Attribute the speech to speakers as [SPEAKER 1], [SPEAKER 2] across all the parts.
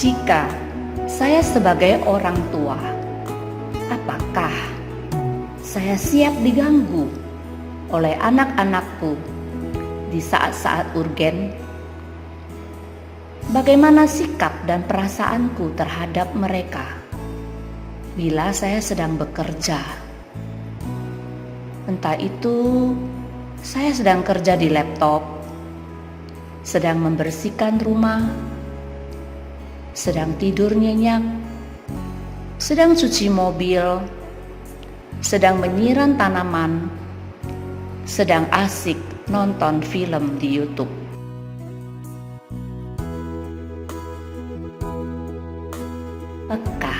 [SPEAKER 1] Jika saya sebagai orang tua, apakah saya siap diganggu oleh anak-anakku di saat-saat urgen? Bagaimana sikap dan perasaanku terhadap mereka bila saya sedang bekerja? Entah itu saya sedang kerja di laptop, sedang membersihkan rumah, sedang tidur nyenyak, sedang cuci mobil, sedang menyiram tanaman, sedang asik nonton film di YouTube. Peka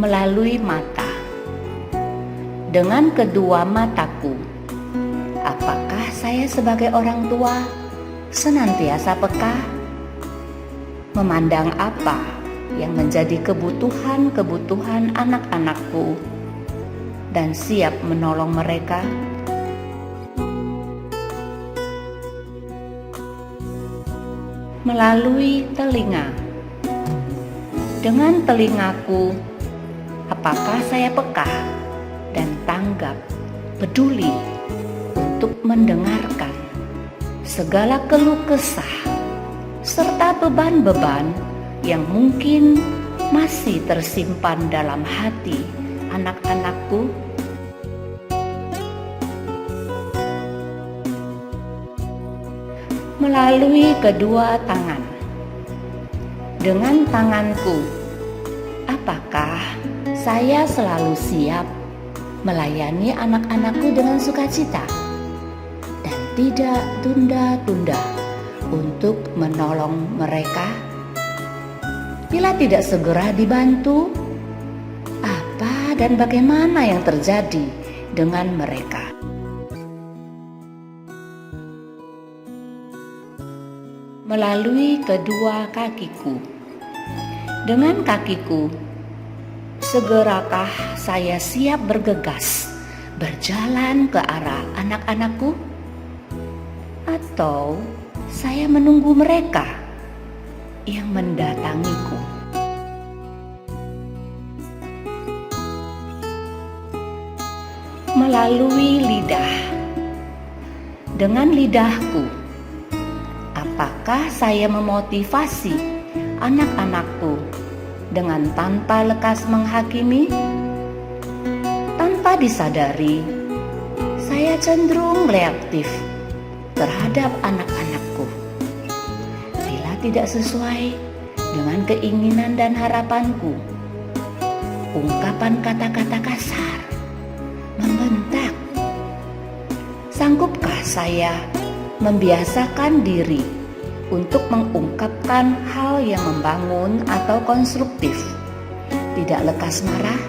[SPEAKER 1] melalui mata. Dengan kedua mataku, apakah saya sebagai orang tua senantiasa peka? Memandang apa yang menjadi kebutuhan anak-anakku dan siap menolong mereka? Melalui telinga. Dengan telingaku, apakah saya peka dan tanggap, peduli untuk mendengarkan segala keluh kesah serta beban-beban yang mungkin masih tersimpan dalam hati anak-anakku? Melalui kedua tangan. Dengan tanganku, apakah saya selalu siap melayani anak-anakku dengan sukacita dan tidak tunda-tunda untuk menolong mereka? Bila tidak segera dibantu, apa dan bagaimana yang terjadi dengan mereka? Melalui kedua kakiku. Dengan kakiku, segerakah saya siap bergegas berjalan ke arah anak-anakku? Atau saya menunggu mereka yang mendatangiku? Melalui lidah. Dengan lidahku, apakah saya memotivasi anak-anakku dengan tanpa lekas menghakimi? Tanpa disadari, saya cenderung reaktif terhadap anak-anakku. Bila tidak sesuai dengan keinginan dan harapanku, ungkapan kata-kata kasar, membentak. Sanggupkah saya membiasakan diri untuk mengungkapkan hal yang membangun atau konstruktif, tidak lekas marah?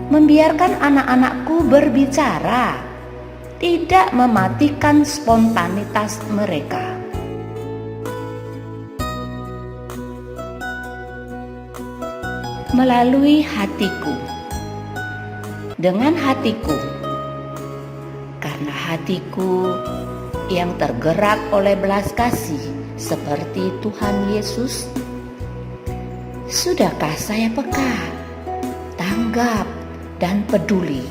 [SPEAKER 1] Membiarkan anak-anakku berbicara, tidak mematikan spontanitas mereka. Melalui hatiku. Dengan hatiku, karena hatiku yang tergerak oleh belas kasih seperti Tuhan Yesus, sudahkah saya peka, tanggap, dan peduli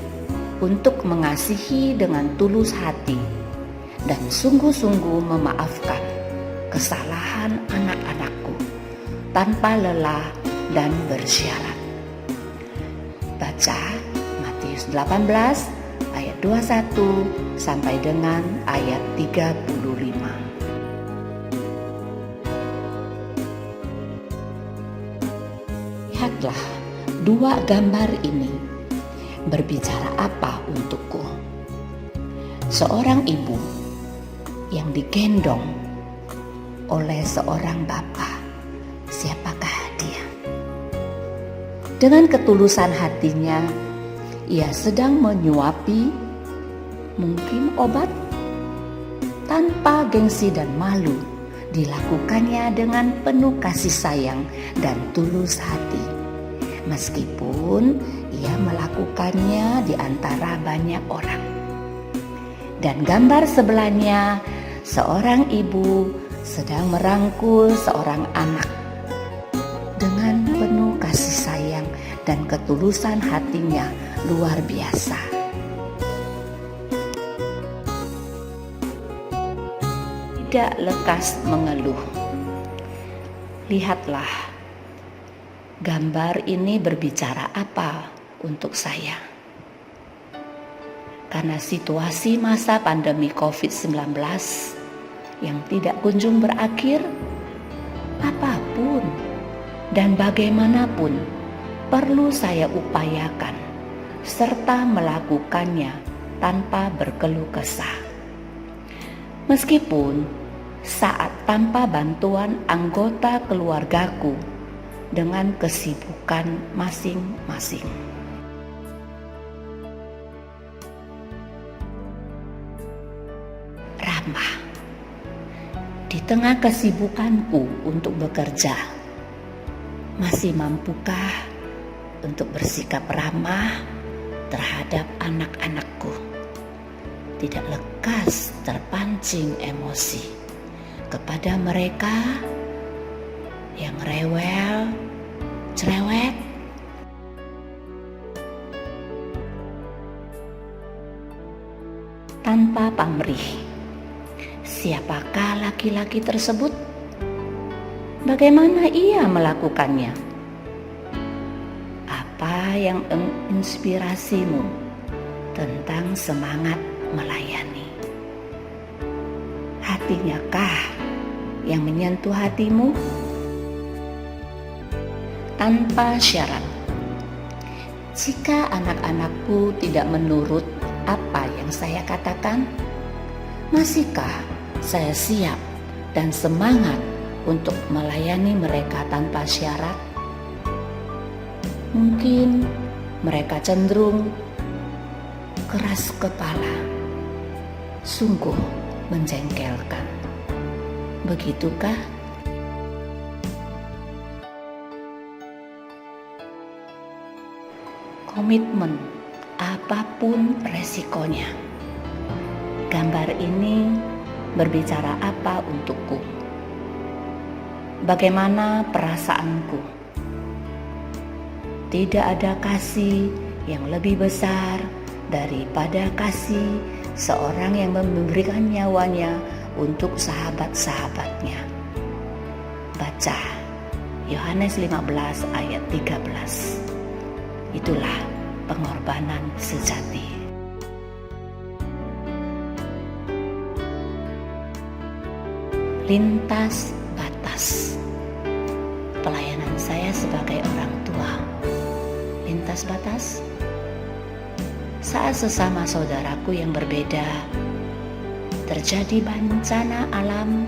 [SPEAKER 1] untuk mengasihi dengan tulus hati dan sungguh-sungguh memaafkan kesalahan anak-anakku tanpa lelah dan bersyarat? Baca Matius 18 ayat 21 sampai dengan ayat 35. Lihatlah, dua gambar ini berbicara apa untukku? Seorang ibu yang digendong oleh seorang bapa. Siapakah dia? Dengan ketulusan hatinya, ia sedang menyuapi mungkin obat. Tanpa gengsi dan malu, dilakukannya dengan penuh kasih sayang dan tulus hati. Meskipun ia melakukannya di antara banyak orang. Dan gambar sebelahnya, seorang ibu sedang merangkul seorang anak dengan penuh kasih sayang dan ketulusan hatinya luar biasa. Tidak lekas mengeluh. Lihatlah, gambar ini berbicara apa untuk saya. Karena situasi masa pandemi COVID-19 yang tidak kunjung berakhir, apapun dan bagaimanapun perlu saya upayakan serta melakukannya tanpa berkeluh kesah. Meskipun saat tanpa bantuan anggota keluargaku dengan kesibukan masing-masing. Ramah. Di tengah kesibukanku untuk bekerja, masih mampukah untuk bersikap ramah terhadap anak-anakku? Tidak lekas terpancing emosi kepada mereka yang rewel, cerewet, tanpa pamrih. Siapakah laki-laki tersebut? Bagaimana ia melakukannya? Apa yang menginspirasimu tentang semangat melayani? Hatinya kah yang menyentuh hatimu? Tanpa syarat. Jika anak-anakku tidak menurut apa yang saya katakan, masihkah saya siap dan semangat untuk melayani mereka tanpa syarat? Mungkin mereka cenderung keras kepala, sungguh menjengkelkan. Begitukah? Komitmen apapun resikonya. Gambar ini berbicara apa untukku? Bagaimana perasaanku? Tidak ada kasih yang lebih besar daripada kasih seorang yang memberikan nyawanya untuk sahabat-sahabatnya. Baca Yohanes 15 ayat 13. Itulah pengorbanan sejati. Lintas batas. Pelayanan saya sebagai orang tua. Lintas batas. Saat sesama saudaraku yang berbeda terjadi bencana alam,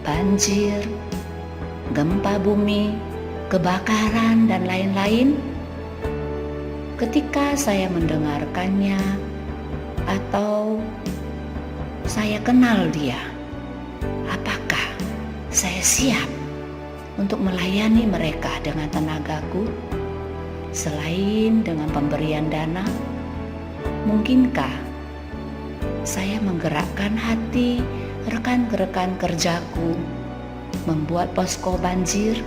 [SPEAKER 1] banjir, gempa bumi, kebakaran, dan lain-lain, ketika saya mendengarkannya atau saya kenal dia, apakah saya siap untuk melayani mereka dengan tenagaku? Selain dengan pemberian dana, mungkinkah saya menggerakkan hati rekan-rekan kerjaku membuat posko banjir